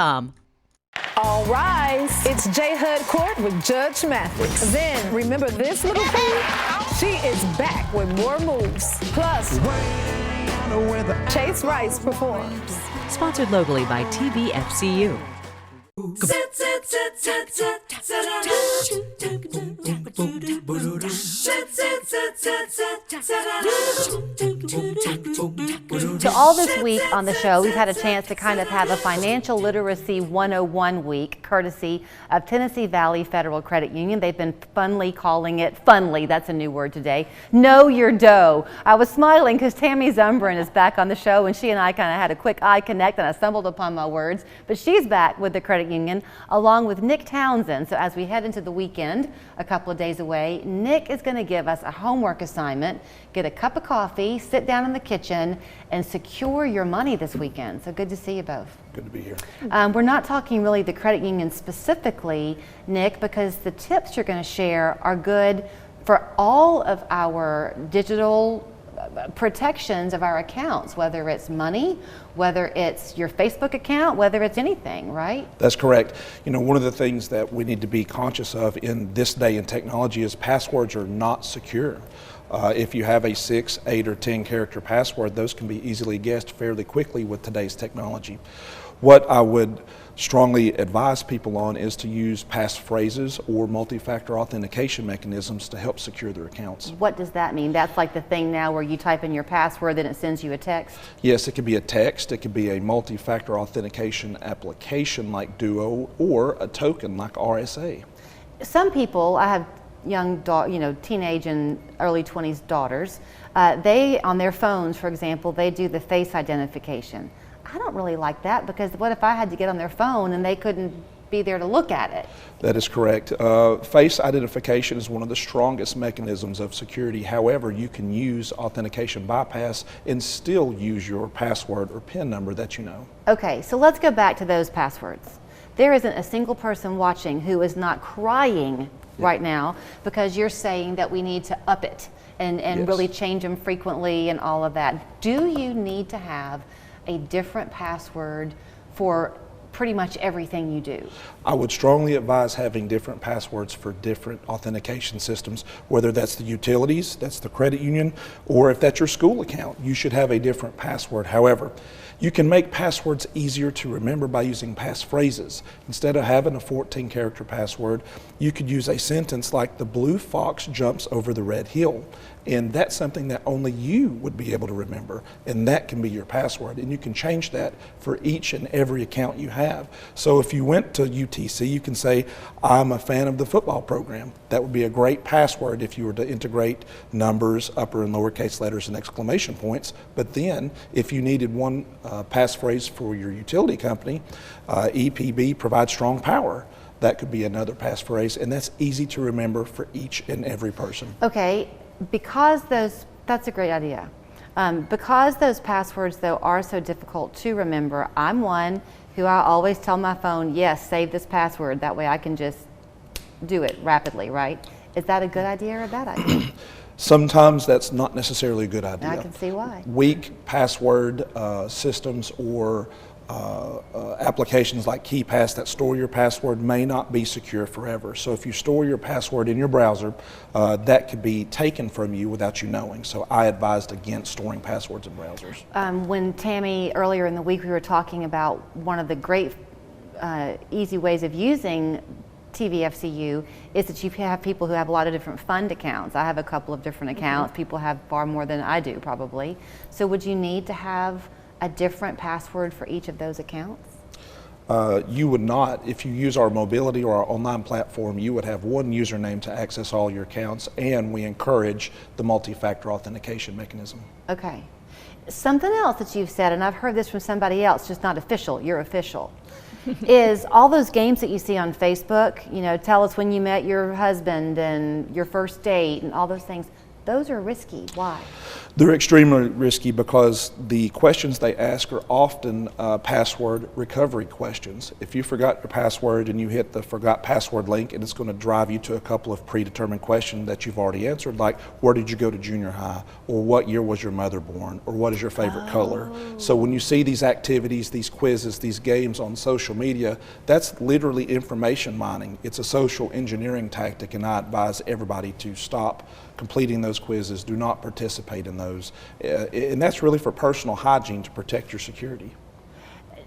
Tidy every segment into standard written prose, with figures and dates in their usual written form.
All rise. It's J. Hud Court with Judge Mathis. Then, remember this little queen? She is back with more moves. Plus, Chase Rice performs. Sponsored locally by TVFCU. So all this week on the show, we've had a chance to kind of have a financial literacy 101 week, courtesy of Tennessee Valley Federal Credit Union. They've been funly calling it, that's a new word today, Know Your Dough. I was smiling because Tammy Zumbrin is back on the show, and she and I kind of had a quick eye connect, and I stumbled upon my words. But she's back with the credit union, along with Nick Townsend. So as we head into the weekend, a couple of days away, Nick is going to give us a homework assignment. Get a cup of coffee, sit down in the kitchen, and secure your money this weekend. So good to see you both. Good to be here. We're not talking really the credit union specifically, Nick, because the tips you're going to share are good for all of our digital protections of our accounts, whether it's money, whether it's your Facebook account, whether it's anything, right? That's correct. You know, one of the things that we need to be conscious of in this day in technology is passwords are not secure. If you have a 6, 8, or 10 character password, those can be easily guessed fairly quickly with today's technology. What I would strongly advise people on is to use passphrases or multi-factor authentication mechanisms to help secure their accounts. What does that mean? That's like the thing now where you type in your password, then it sends you a text? Yes, it could be a text, it could be a multi-factor authentication application like Duo, or a token like RSA. Some people, I have young, teenage and early 20s daughters, they, on their phones, for example, they do the face identification. I don't really like that, because what if I had to get on their phone and they couldn't be there to look at it? That is correct. Face identification is one of the strongest mechanisms of security. However, you can use authentication bypass and still use your password or PIN number that you know. Okay, so let's go back to those passwords. There isn't a single person watching who is not crying right now because you're saying that we need to up it and yes, really change them frequently and all of that. Do you need to have a different password for pretty much everything you do? I would strongly advise having different passwords for different authentication systems, whether that's the utilities, that's the credit union, or if that's your school account, you should have a different password. However, you can make passwords easier to remember by using passphrases. Instead of having a 14-character password, you could use a sentence like, "The blue fox jumps over the red hill." And that's something that only you would be able to remember, and that can be your password. And you can change that for each and every account you have. So if you went to UTC, you can say, "I'm a fan of the football program." That would be a great password if you were to integrate numbers, upper and lowercase letters, and exclamation points. But then, if you needed one passphrase for your utility company, EPB provides strong power. That could be another passphrase, and that's easy to remember for each and every person. Okay. Because that's a great idea. Because those passwords, though, are so difficult to remember, I'm one who I always tell my phone, yes, save this password. That way I can just do it rapidly, right? Is that a good idea or a bad idea? Sometimes that's not necessarily a good idea. I can see why. Weak password systems or applications like KeyPass that store your password may not be secure forever. So if you store your password in your browser, that could be taken from you without you knowing. So I advised against storing passwords in browsers. When Tammy, earlier in the week, we were talking about one of the great easy ways of using TVFCU is that you have people who have a lot of different fund accounts. I have a couple of different accounts. People have far more than I do, probably. So would you need to have a different password for each of those accounts? You would not. If you use our mobility or our online platform, you would have one username to access all your accounts, and we encourage the multi-factor authentication mechanism. Okay. Something else that you've said, and I've heard this from somebody else, just not official, you're official, is all those games that you see on Facebook, tell us when you met your husband and your first date and all those things. those are risky. Why? They're extremely risky because the questions they ask are often password recovery questions. If you forgot your password and you hit the forgot password link, and it's going to drive you to a couple of predetermined questions that you've already answered, like where did you go to junior high, or what year was your mother born, or what is your favorite color. So when you see these activities, these quizzes, these games on social media, that's literally information mining. It's a social engineering tactic, and I advise everybody to stop completing those quizzes. Do not participate in those. And that's really for personal hygiene, to protect your security.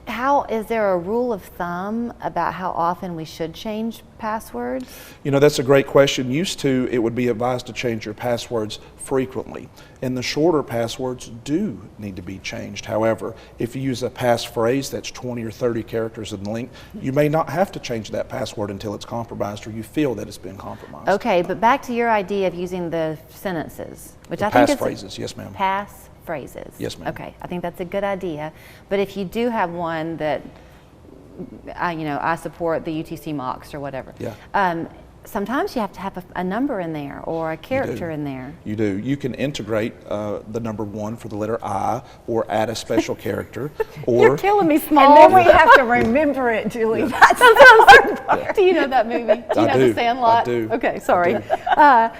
How, is there a rule of thumb about how often we should change passwords? You know, that's a great question. Used to, it would be advised to change your passwords frequently. And the shorter passwords do need to be changed. However, if you use a passphrase that's 20 or 30 characters in length, you may not have to change that password until it's compromised or you feel that it's been compromised. Okay, but back to your idea of using the sentences, which I think is passphrases, yes ma'am. Phrases. Yes, ma'am. Okay, I think that's a good idea. But if you do have one that, I support the UTC mocks or whatever. Yeah. Sometimes you have to have a number in there or a character in there. You do. You can integrate the number 1 for the letter I, or add a special character. Or You're killing me, Small. And then we have to remember it, Julie. Yeah. That's what I'm saying. Do you know that movie? Do you know do. The Sandlot? I do. Okay, sorry. I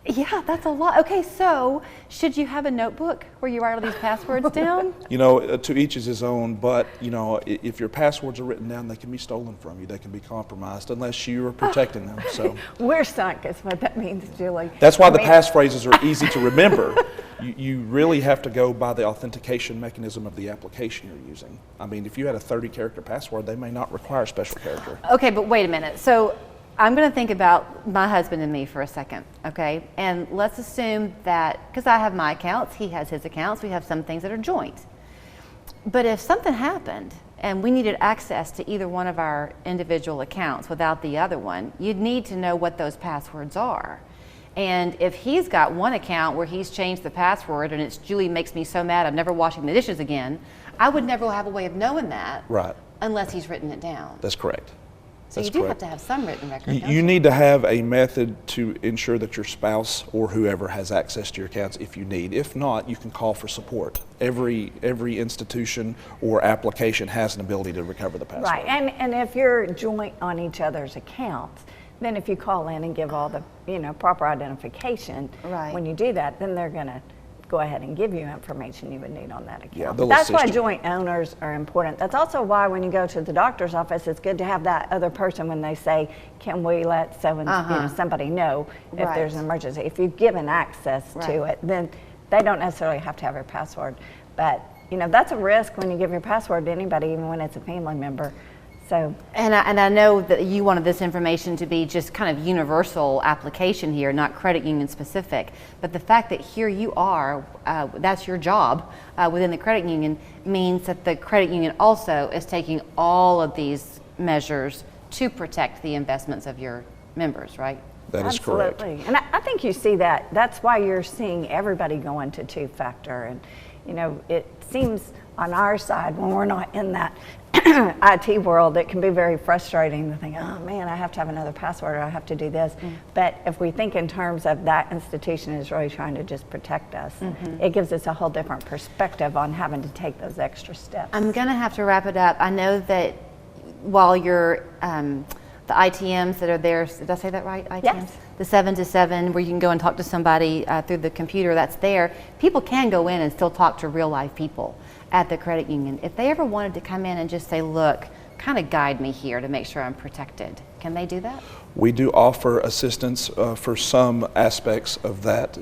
Yeah, that's a lot. Okay, so should you have a notebook where you write all these passwords down? You know, to each is his own, but, if your passwords are written down, they can be stolen from you. They can be compromised unless you are protecting them. So We're sunk is what that means, Julie. that's why the passphrases are easy to remember. You really have to go by the authentication mechanism of the application you're using. I mean, if you had a 30-character password, they may not require a special character. Okay, but wait a minute. So I'm going to think about my husband and me for a second, okay? And let's assume that, because I have my accounts, he has his accounts, we have some things that are joint. But if something happened and we needed access to either one of our individual accounts without the other one, you'd need to know what those passwords are. And if he's got one account where he's changed the password and it's Julie makes me so mad I'm never washing the dishes again, I would never have a way of knowing that. Right. Unless he's written it down. That's correct. So you do have to have some written record. You need to have a method to ensure that your spouse or whoever has access to your accounts if you need. If not, you can call for support. Every institution or application has an ability to recover the password. Right, and if you're joint on each other's accounts, then if you call in and give all the proper identification, right, when you do that, then they're going to go ahead and give you information you would need on that account. Yeah, that's why you. Joint owners are important. That's also why when you go to the doctor's office, it's good to have that other person when they say, can we let somebody know if right, there's an emergency. If you've given access right, to it, then they don't necessarily have to have your password. But that's a risk when you give your password to anybody, even when it's a family member. So. And I know that you wanted this information to be just kind of universal application here, not credit union specific. But the fact that here you are, that's your job within the credit union, means that the credit union also is taking all of these measures to protect the investments of your members, right? That is correct. Absolutely. And I think you see that. That's why you're seeing everybody going to two-factor. And, it seems on our side, when we're not in that IT world, it can be very frustrating to think, oh man, I have to have another password, or I have to do this. But if we think in terms of that institution is really trying to just protect us, it gives us a whole different perspective on having to take those extra steps. I'm going to have to wrap it up. I know that while you're the ITMs that are there, did I say that right? ITMs? Yes. The 7 to 7, where you can go and talk to somebody through the computer that's there. People can go in and still talk to real life people at the credit union. If they ever wanted to come in and just say, look, kind of guide me here to make sure I'm protected, can they do that? We do offer assistance for some aspects of that.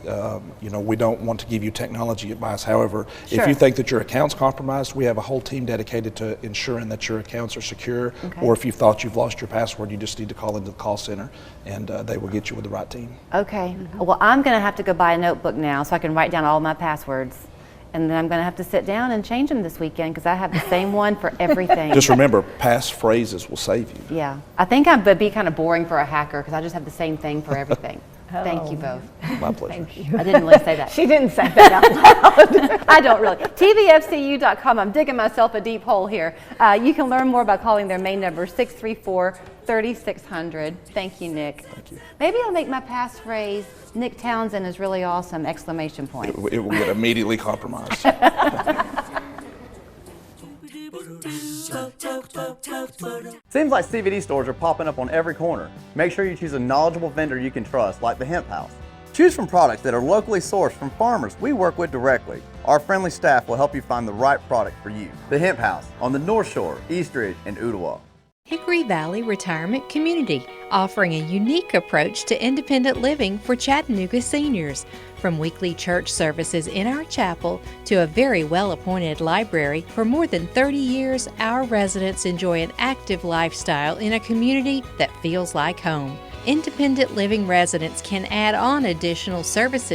We don't want to give you technology advice. However, Sure. if you think that your account's compromised, we have a whole team dedicated to ensuring that your accounts are secure. Okay. Or if you thought you've lost your password, you just need to call into the call center and they will get you with the right team. Okay. Well, I'm going to have to go buy a notebook now so I can write down all my passwords. And then I'm going to have to sit down and change them this weekend because I have the same one for everything. Just remember, passphrases will save you. Yeah. I think I would be kind of boring for a hacker because I just have the same thing for everything. Thank you both. My pleasure. I didn't really say that. She didn't say that out loud. I don't really. TVFCU.com. I'm digging myself a deep hole here. You can learn more by calling their main number, 634-3600. Thank you, Nick. Thank you. Maybe I'll make my passphrase, Nick Townsend is really awesome, exclamation point. It will get immediately compromised. Seems like CBD stores are popping up on every corner. Make sure you choose a knowledgeable vendor you can trust, like the Hemp House. Choose from products that are locally sourced from farmers we work with directly. Our friendly staff will help you find the right product for you. The Hemp House on the North Shore, Eastridge, and Ooltewah. Hickory Valley Retirement Community, offering a unique approach to independent living for Chattanooga seniors. From weekly church services in our chapel to a very well-appointed library, for more than 30 years, our residents enjoy an active lifestyle in a community that feels like home. Independent living residents can add on additional services